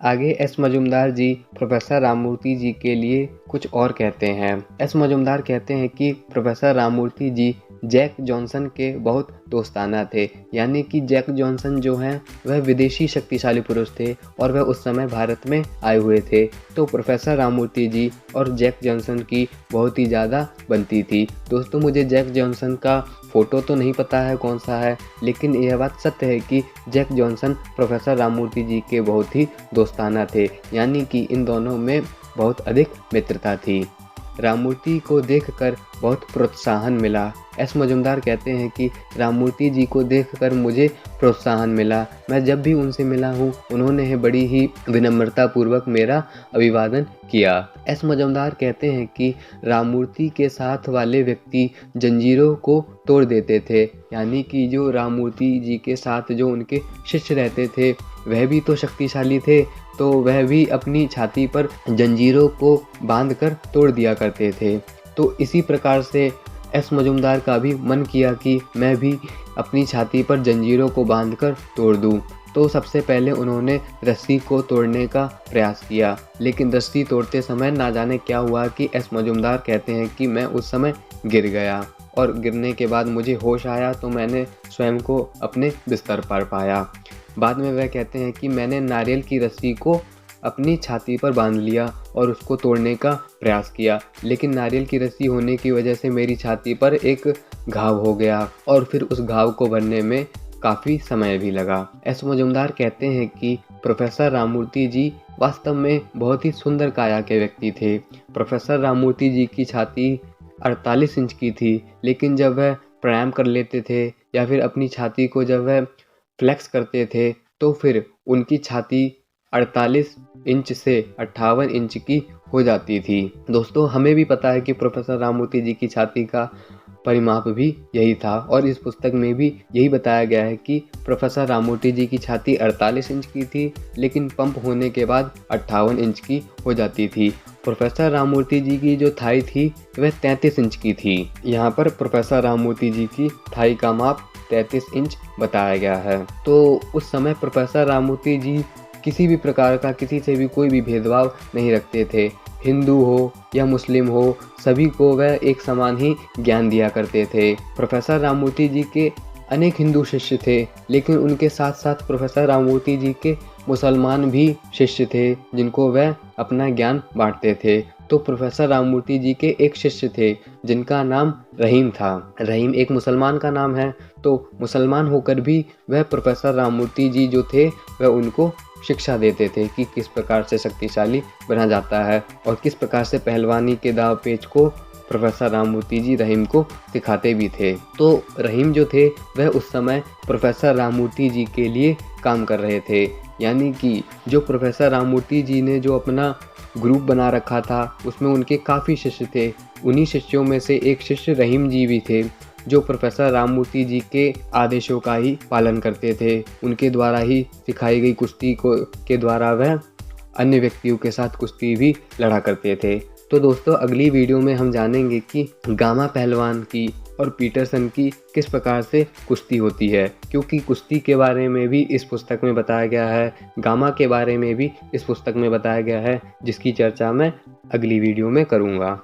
आगे एस मजुमदार जी प्रोफेसर राममूर्ति जी के लिए कुछ और कहते हैं। एस मजुमदार कहते हैं कि प्रोफेसर राममूर्ति जी जैक जॉनसन के बहुत दोस्ताना थे, यानी कि जैक जॉनसन जो हैं वह विदेशी शक्तिशाली पुरुष थे और वह उस समय भारत में आए हुए थे। तो प्रोफेसर राममूर्ति जी और जैक जॉनसन की बहुत ही ज़्यादा बनती थी। दोस्तों, मुझे जैक जॉनसन का फ़ोटो तो नहीं पता है कौन सा है, लेकिन यह बात सत्य है कि जैक जॉनसन प्रोफेसर राममूर्ति जी के बहुत ही दोस्ताना थे, यानी कि इन दोनों में बहुत अधिक मित्रता थी। राममूर्ति को देखकर बहुत प्रोत्साहन मिला। एस मजुमदार कहते हैं कि राममूर्ति जी को देखकर मुझे प्रोत्साहन मिला। मैं जब भी उनसे मिला हूँ उन्होंने बड़ी ही विनम्रतापूर्वक मेरा अभिवादन किया। एस मजुमदार कहते हैं कि राममूर्ति के साथ वाले व्यक्ति जंजीरों को तोड़ देते थे, यानी कि जो राममूर्ति जी के साथ जो उनके शिष्य रहते थे वह भी तो शक्तिशाली थे, तो वह भी अपनी छाती पर जंजीरों को बांधकर तोड़ दिया करते थे। तो इसी प्रकार से एस मजुमदार का भी मन किया कि मैं भी अपनी छाती पर जंजीरों को बांधकर तोड़ दूं। तो सबसे पहले उन्होंने रस्सी को तोड़ने का प्रयास किया, लेकिन रस्सी तोड़ते समय ना जाने क्या हुआ कि एस मजुमदार कहते हैं कि मैं उस समय गिर गया और गिरने के बाद मुझे होश आया तो मैंने स्वयं को अपने बिस्तर पर पाया। बाद में वह कहते हैं कि मैंने नारियल की रस्सी को अपनी छाती पर बांध लिया और उसको तोड़ने का प्रयास किया, लेकिन नारियल की रस्सी होने की वजह से मेरी छाती पर एक घाव हो गया और फिर उस घाव को भरने में काफ़ी समय भी लगा। एस मजुमदार कहते हैं कि प्रोफेसर राममूर्ति जी वास्तव में बहुत ही सुंदर काया के व्यक्ति थे। प्रोफेसर राममूर्ति जी की छाती 48 इंच की थी, लेकिन जब वह प्राणायाम कर लेते थे या फिर अपनी छाती को जब वह फ्लेक्स करते थे तो फिर उनकी छाती 48 इंच से 58 इंच की हो जाती थी। दोस्तों, हमें भी पता है कि प्रोफेसर राममूर्ति जी की छाती का परिमाप भी यही था और इस पुस्तक में भी यही बताया गया है कि प्रोफेसर राममूर्ति जी की छाती 48 इंच की थी, लेकिन पंप होने के बाद 58 इंच की हो जाती थी। प्रोफेसर राममूर्ति जी की जो थाई थी वह 33 इंच की थी। यहाँ पर प्रोफेसर राममूर्ति जी की थाई का माप 33 इंच बताया गया है। तो उस समय प्रोफेसर राममूर्ति जी किसी भी प्रकार का किसी से भी कोई भी भेदभाव नहीं रखते थे। हिंदू हो या मुस्लिम हो, सभी को वह एक समान ही ज्ञान दिया करते थे। प्रोफेसर राममूर्ति जी के अनेक हिंदू शिष्य थे, लेकिन उनके साथ साथ प्रोफेसर राममूर्ति जी के मुसलमान भी शिष्य थे जिनको वह अपना ज्ञान बांटते थे। तो प्रोफेसर राममूर्ति जी के एक शिष्य थे जिनका नाम रहीम था। रहीम एक मुसलमान का नाम है, तो मुसलमान होकर भी वह प्रोफेसर राममूर्ति जी जो थे वह उनको शिक्षा देते थे कि किस प्रकार से शक्तिशाली बना जाता है और किस प्रकार से पहलवानी के दाव पेच को प्रोफेसर राममूर्ति जी रहीम को सिखाते भी थे। तो रहीम जो थे वह उस समय प्रोफेसर राममूर्ति जी के लिए काम कर रहे थे, यानी कि जो प्रोफेसर राममूर्ति जी ने जो अपना ग्रुप बना रखा था उसमें उनके काफ़ी शिष्य थे। उन्हीं शिष्यों में से एक शिष्य रहीम जी भी थे जो प्रोफेसर राममूर्ति जी के आदेशों का ही पालन करते थे। उनके द्वारा ही सिखाई गई कुश्ती के द्वारा वह अन्य व्यक्तियों के साथ कुश्ती भी लड़ा करते थे। तो दोस्तों, अगली वीडियो में हम जानेंगे कि गामा पहलवान की और पीटरसन की किस प्रकार से कुश्ती होती है, क्योंकि कुश्ती के बारे में भी इस पुस्तक में बताया गया है, गामा के बारे में भी इस पुस्तक में बताया गया है, जिसकी चर्चा मैं अगली वीडियो में करूँगा।